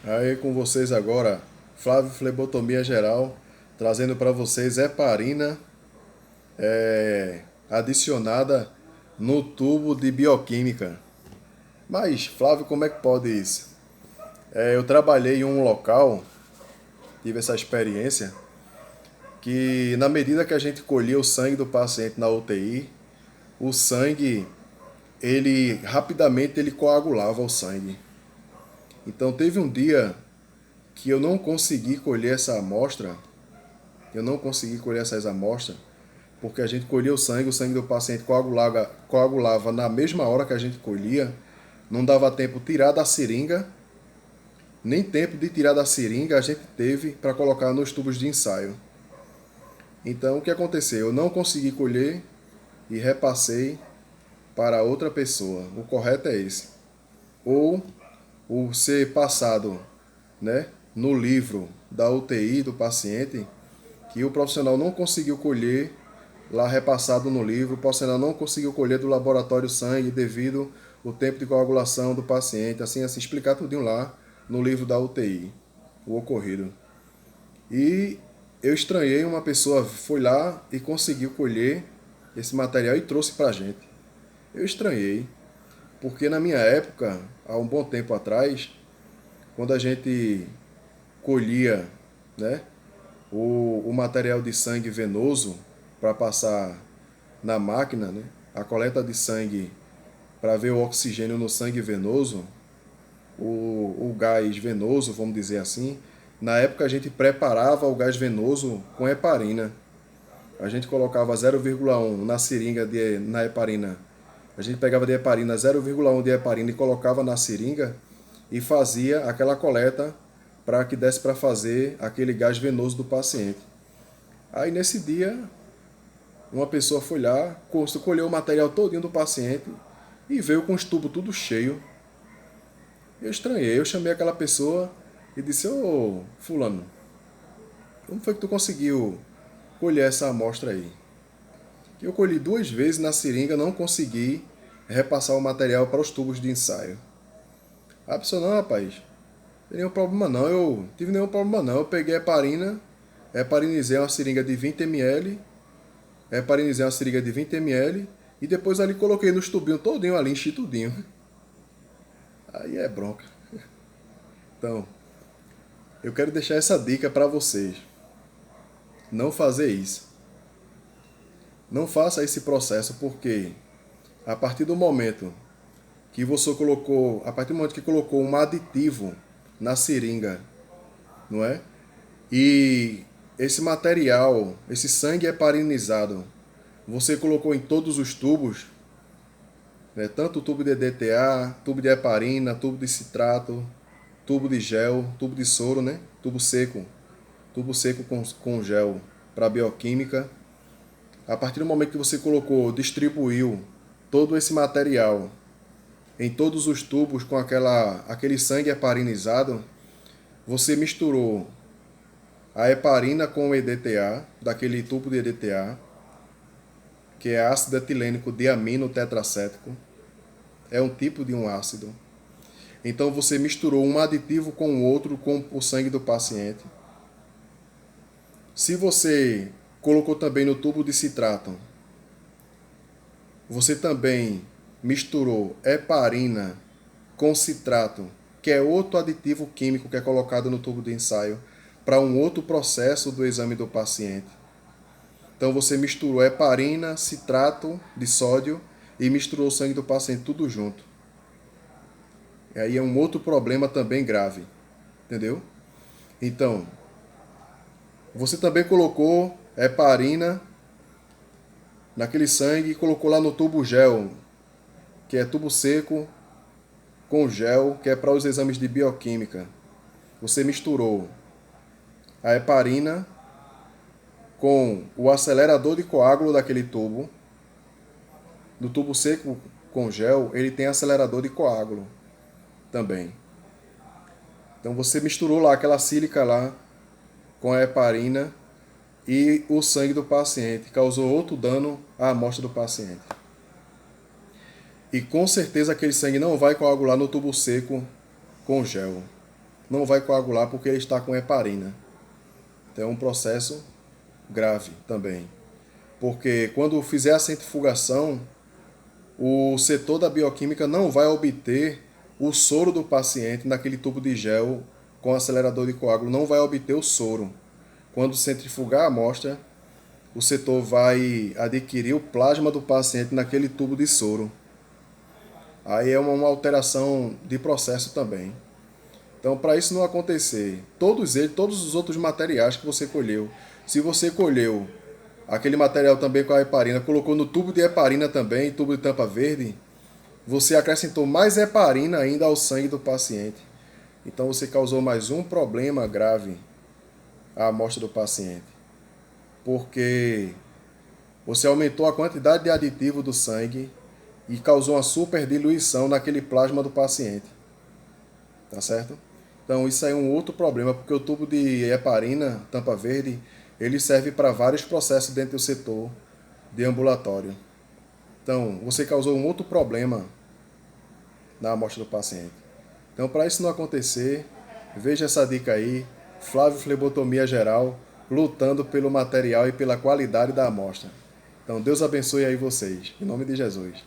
Aí com vocês agora, Flávio Flebotomia Geral, trazendo para vocês heparina adicionada no tubo de bioquímica. Mas, Flávio, como é que pode isso? Eu trabalhei em um local, tive essa experiência, que na medida que a gente colhia o sangue do paciente na UTI, o sangue, ele rapidamente ele coagulava o sangue. Então teve um dia que eu não consegui colher essa amostra, eu não consegui colher essas amostras, porque a gente colhia o sangue do paciente coagulava na mesma hora que a gente colhia, não dava tempo de tirar da seringa, nem tempo de tirar da seringa a gente teve para colocar nos tubos de ensaio. Então o que aconteceu? Eu não consegui colher e repassei para outra pessoa. O correto é esse. Ou o ser passado, né, no livro da UTI do paciente, que o profissional não conseguiu colher lá repassado no livro, o profissional não conseguiu colher do laboratório sangue devido ao tempo de coagulação do paciente, assim, explicar tudinho lá no livro da UTI, o ocorrido. E eu estranhei, uma pessoa foi lá e conseguiu colher esse material e trouxe pra gente. Eu estranhei, porque na minha época, há um bom tempo atrás, quando a gente colhia, né, o material de sangue venoso para passar na máquina, né, a coleta de sangue para ver o oxigênio no sangue venoso, o gás venoso, vamos dizer assim. Na época a gente preparava o gás venoso com heparina. A gente colocava 0,1 na seringa na heparina. A gente pegava de heparina 0,1 de heparina e colocava na seringa e fazia aquela coleta para que desse para fazer aquele gás venoso do paciente. Aí nesse dia, uma pessoa foi lá, colheu o material todinho do paciente e veio com os tubos tudo cheio. Eu estranhei, eu chamei aquela pessoa e disse: ô fulano, como foi que tu conseguiu colher essa amostra aí? Eu colhi 2 vezes na seringa, não consegui repassar o material para os tubos de ensaio. A pessoa: não, rapaz, não tem nenhum problema não, eu tive nenhum problema não, eu peguei heparina, heparinizei uma seringa de 20 ml, heparinizei uma seringa de 20 ml e depois ali coloquei nos tubinhos todinho ali, enchi tudinho. Aí é bronca. Então, eu quero deixar essa dica para vocês. Não fazer isso. Não faça esse processo porque a partir do momento que você colocou, a partir do momento que colocou um aditivo na seringa, não é? E esse material, esse sangue heparinizado, você colocou em todos os tubos, né? Tanto o tubo de DTA, tubo de heparina, tubo de citrato, tubo de gel, tubo de soro, né? Tubo seco com gel para bioquímica. A partir do momento que você colocou, distribuiu todo esse material em todos os tubos com aquele sangue heparinizado, você misturou a heparina com o EDTA, daquele tubo de EDTA, que é ácido etilênico diamino tetracético. É um tipo de um ácido. Então você misturou um aditivo com o outro com o sangue do paciente. Se você colocou também no tubo de citrato, você também misturou heparina com citrato, que é outro aditivo químico que é colocado no tubo de ensaio, para um outro processo do exame do paciente. Então você misturou heparina, citrato de sódio e misturou o sangue do paciente tudo junto. E aí é um outro problema também grave, entendeu? Então, você também colocou heparina naquele sangue e colocou lá no tubo gel, que é tubo seco com gel, que é para os exames de bioquímica. Você misturou a heparina com o acelerador de coágulo daquele tubo. Do tubo seco com gel, ele tem acelerador de coágulo também. Então você misturou lá aquela sílica lá com a heparina e o sangue do paciente, causou outro dano à amostra do paciente. E com certeza aquele sangue não vai coagular no tubo seco com gel. não vai coagular porque ele está com heparina. Então é um processo grave também. Porque quando fizer a centrifugação, o setor da bioquímica não vai obter o soro do paciente naquele tubo de gel com acelerador de coágulo, não vai obter o soro. Quando centrifugar a amostra, o setor vai adquirir o plasma do paciente naquele tubo de soro. Aí é uma alteração de processo também. Então, para isso não acontecer, todos os outros materiais que você colheu, se você colheu aquele material também com a heparina, colocou no tubo de heparina também, tubo de tampa verde, você acrescentou mais heparina ainda ao sangue do paciente. Então você causou mais um problema grave à amostra do paciente. Porque você aumentou a quantidade de aditivo do sangue e causou uma superdiluição naquele plasma do paciente. Tá certo? Então isso aí é um outro problema, porque o tubo de heparina, tampa verde, ele serve para vários processos dentro do setor de ambulatório. Então, você causou um outro problema na amostra do paciente. Então, para isso não acontecer, veja essa dica aí, Flávio Flebotomia Geral, lutando pelo material e pela qualidade da amostra. Então, Deus abençoe aí vocês, em nome de Jesus.